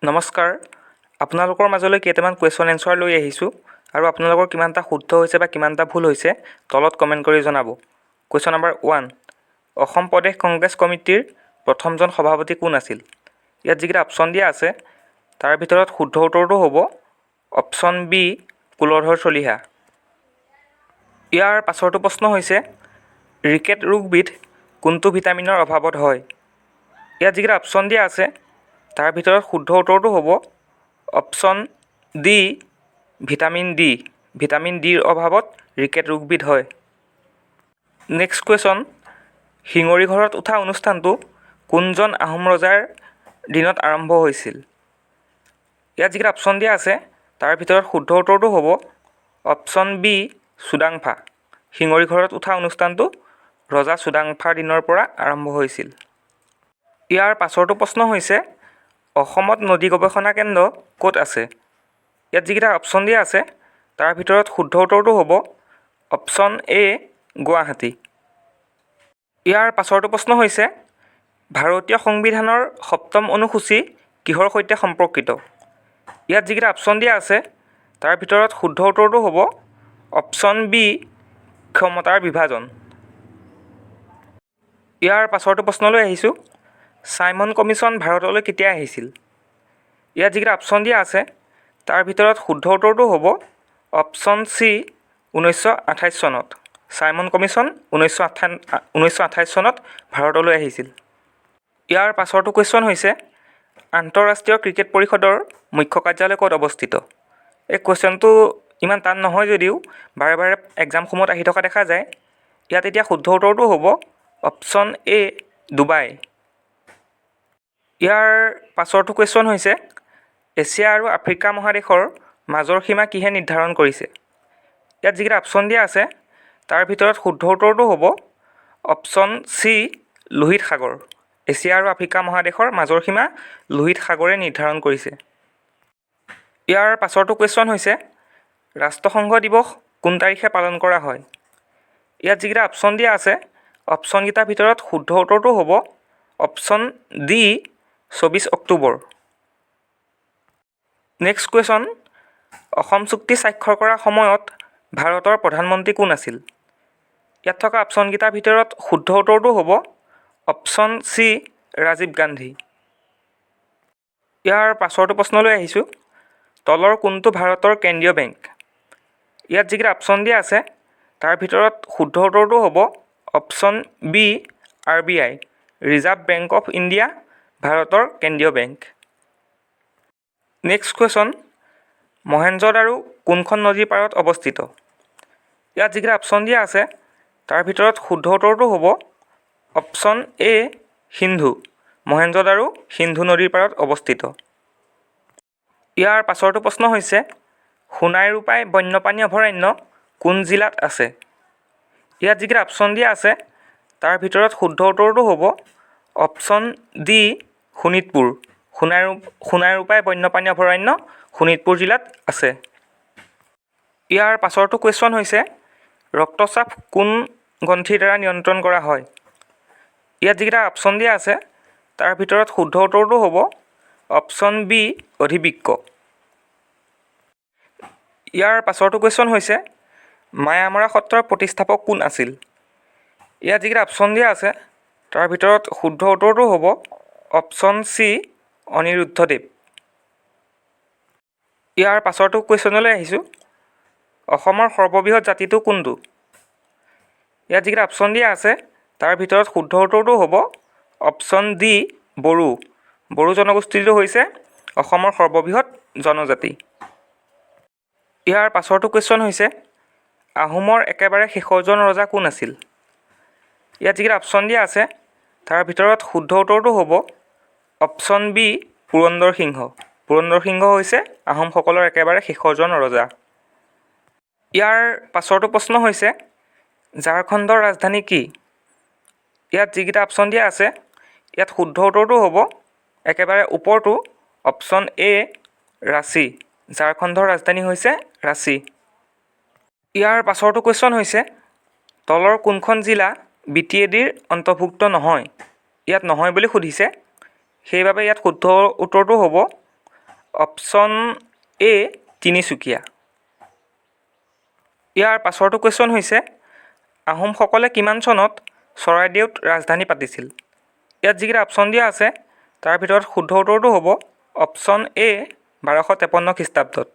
নমস্কাৰ, আপোনালোকৰ মাজলৈ কেইটামান কুৱেশ্যন এনচাৰ লৈ আহিছোঁ আৰু আপোনালোকৰ কিমানটা শুদ্ধ হৈছে বা কিমানটা ভুল হৈছে তলত কমেণ্ট কৰি জনাব। কুৱেশ্যন নম্বৰ 1, অসম প্ৰদেশ কংগ্ৰেছ কমিটিৰ প্ৰথমজন সভাপতি কোন আছিল? ইয়াত যিকেইটা অপশ্যন দিয়া আছে তাৰ ভিতৰত শুদ্ধ উত্তৰটো হ'ব অপশ্যন বি, কুলধৰ চলিহা। ইয়াৰ পাছৰটো প্ৰশ্ন হৈছে ৰিকেট ৰোগবিধ কোনটো ভিটামিনৰ অভাৱত হয়? ইয়াত যিকেইটা অপশ্যন দিয়া আছে তাৰ ভিতৰত শুদ্ধ উত্তৰটো হ'ব option D, vitamin D. Vitamin ডিৰ অভাৱত ৰিকেট ৰোগবিধ হয়। নেক্সট কুৱেশ্যন, শিঙৰি ঘৰত উঠা অনুষ্ঠানটো কোনজন আহোম ৰজাৰ দিনত আৰম্ভ হৈছিল? ইয়াত যিকেইটা অপশ্যন দিয়া আছে তাৰ ভিতৰত শুদ্ধ উত্তৰটো হ'ব অপশ্যন বি, চুডাংফা। শিঙৰি ঘৰত উঠা অনুষ্ঠানটো ৰজা চুডাংফাৰ দিনৰ পৰা আৰম্ভ হৈছিল। ইয়াৰ পাছৰটো প্ৰশ্ন হৈছে অসমত নদী গৱেষণা কেন্দ্ৰ ক'ত আছে? ইয়াত যিকেইটা অপশ্যন দিয়া আছে তাৰ ভিতৰত শুদ্ধ উত্তৰটো হ'ব অপশ্যন এ, গুৱাহাটী। ইয়াৰ পাছৰটো প্ৰশ্ন হৈছে ভাৰতীয় সংবিধানৰ ৭ম অনুসূচী কিহৰ সৈতে সম্পৰ্কিত? ইয়াত যিকেইটা অপশ্যন দিয়া আছে তাৰ ভিতৰত শুদ্ধ উত্তৰটো হ'ব অপশ্যন বি, ক্ষমতাৰ বিভাজন। ইয়াৰ পাছৰটো প্ৰশ্নলৈ আহিছোঁ ছাইমন কমিশ্যন ভাৰতলৈ কেতিয়া আহিছিল? ইয়াত যিকেইটা অপশ্যন দিয়া আছে তাৰ ভিতৰত শুদ্ধ উত্তৰটো হ'ব অপশ্যন চি, 1928 চনত। ছাইমন কমিশ্যন 1928 চনত ভাৰতলৈ আহিছিল। ইয়াৰ পাছৰটো কুৱেশ্যন হৈছে আন্তঃৰাষ্ট্ৰীয় ক্ৰিকেট পৰিষদৰ মুখ্য কাৰ্যালয় ক'ত অৱস্থিত? এই কুৱেশ্যনটো ইমান টান নহয় যদিও বাৰে বাৰে এক্সামসমূহত আহি থকা দেখা যায়। ইয়াত এতিয়া শুদ্ধ উত্তৰটো হ'ব অপশ্যন এ, ডুবাই। ইয়াৰ পাছৰটো কুৱেশ্যন হৈছে এছিয়া আৰু আফ্ৰিকা মহাদেশৰ মাজৰ সীমা কিহে নিৰ্ধাৰণ কৰিছে? ইয়াত যিকেইটা অপশ্যন দিয়া আছে তাৰ ভিতৰত শুদ্ধ উত্তৰটো হ'ব অপশ্যন চি, লোহিত সাগৰ। এছিয়া আৰু আফ্ৰিকা মহাদেশৰ মাজৰ সীমা লোহিত সাগৰে নিৰ্ধাৰণ কৰিছে। ইয়াৰ পাছৰটো কুৱেশ্যন হৈছে ৰাষ্ট্ৰসংঘ দিৱস কোন তাৰিখে পালন কৰা হয়? ইয়াত যিকেইটা অপশ্যন দিয়া আছে অপশ্যনকেইটাৰ ভিতৰত শুদ্ধ উত্তৰটো হ'ব option D, 24 October. Next question, Assam চুক্তি স্বাক্ষৰ কৰাৰ সময়ত ভাৰতৰ প্ৰধানমন্ত্ৰী কোন আছিল? ইয়াত থকা অপশ্যনকেইটাৰ ভিতৰত শুদ্ধ উত্তৰটো হ'ব অপশ্যন চি, ৰাজীৱ গান্ধী। ইয়াৰ পাছৰটো প্ৰশ্নলৈ আহিছোঁ তলৰ কোনটো ভাৰতৰ কেন্দ্ৰীয় বেংক? ইয়াত যিকেইটা অপশ্যন দিয়া আছে তাৰ ভিতৰত শুদ্ধ উত্তৰটো হ'ব option B, RBI, reserve bank of India ভাৰতৰ কেন্দ্ৰীয় বেংক। নেক্সট কুৱেশ্যন, মহেঞ্জোদাৰো কোনখন নদীৰ পাৰত অৱস্থিত? ইয়াত যিকেইটা অপশ্যন দিয়া আছে তাৰ ভিতৰত শুদ্ধ উত্তৰটো হ'ব অপশ্যন এ, সিন্ধু। মহেঞ্জোদাৰো সিন্ধু নদীৰ পাৰত অৱস্থিত। ইয়াৰ পাছৰটো প্ৰশ্ন হৈছে সোণাই ৰূপাই বন্যপ্ৰাণী অভয়াৰণ্য কোন জিলাত আছে? ইয়াত যিকেইটা অপশ্যন দিয়া আছে তাৰ ভিতৰত শুদ্ধ উত্তৰটো হ'ব অপশ্যন ডি, শোণিতপুৰ। সোণাই ৰূপাই বন্যপ্ৰাণী অভয়াৰণ্য শোণিতপুৰ জিলাত আছে। ইয়াৰ পাছৰটো কুৱেশ্যন হৈছে ৰক্তচাপ কোন গ্ৰন্থিৰ দ্বাৰা নিয়ন্ত্ৰণ কৰা হয়? ইয়াত যিকেইটা অপশ্যন দিয়া আছে তাৰ ভিতৰত শুদ্ধ উত্তৰটো হ'ব অপশ্যন বি, অধিবৃক্ক। ইয়াৰ পাছৰটো কুৱেশ্যন হৈছে মায়ামৰা সত্ৰৰ প্ৰতিষ্ঠাপক কোন আছিল? ইয়াত যিকেইটা অপশ্যন দিয়া আছে তাৰ ভিতৰত শুদ্ধ উত্তৰটো হ'ব অপশ্যন চি, অনিৰুদ্ধদেৱ। ইয়াৰ পাছৰটো কুৱেশ্যনলৈ আহিছোঁ অসমৰ সৰ্ববৃহৎ জাতিটো কোনটো? ইয়াত যিকেইটা অপশ্যন দিয়া আছে তাৰ ভিতৰত শুদ্ধ উত্তৰটো হ'ব অপশ্যন ডি, বড়ো। বড়ো জনগোষ্ঠীটো হৈছে অসমৰ সৰ্ববৃহৎ জনজাতি। ইয়াৰ পাছৰটো কুৱেশ্যন হৈছে আহোমৰ একেবাৰে শেষৰজন ৰজা কোন আছিল? ইয়াত যিকেইটা অপশ্যন দিয়া আছে তাৰ ভিতৰত শুদ্ধ উত্তৰটো হ'ব অপশ্যন বি, পুৰন্দৰ সিংহ। পুৰন্দৰ সিংহ হৈছে আহোমসকলৰ একেবাৰে শেষৰজন ৰজা। ইয়াৰ পাছৰটো প্ৰশ্ন হৈছে ঝাৰখণ্ডৰ ৰাজধানী কি? ইয়াত যিকেইটা অপশ্যন দিয়া আছে ইয়াত শুদ্ধ উত্তৰটো হ'ব একেবাৰে ওপৰটো অপশ্যন এ, ৰাঁচী। ঝাৰখণ্ডৰ ৰাজধানী হৈছে ৰাঁচী। ইয়াৰ পাছৰটো কুৱেশ্যন হৈছে তলৰ কোনখন জিলা BTADৰ অন্তৰ্ভুক্ত নহয়? ইয়াত নহয় বুলি সুধিছে, সেইবাবে ইয়াত শুদ্ধ উত্তৰটো হ'ব অপশ্যন এ তিনিচুকীয়া। ইয়াৰ পাছৰটো কুৱেশ্যন হৈছে আহোমসকলে কিমান চনত চৰাইদেউত ৰাজধানী পাতিছিল? ইয়াত যিকেইটা অপশ্যন দিয়া আছে তাৰ ভিতৰত শুদ্ধ উত্তৰটো হ'ব অপশ্যন এ 1253 খ্ৰীষ্টাব্দত।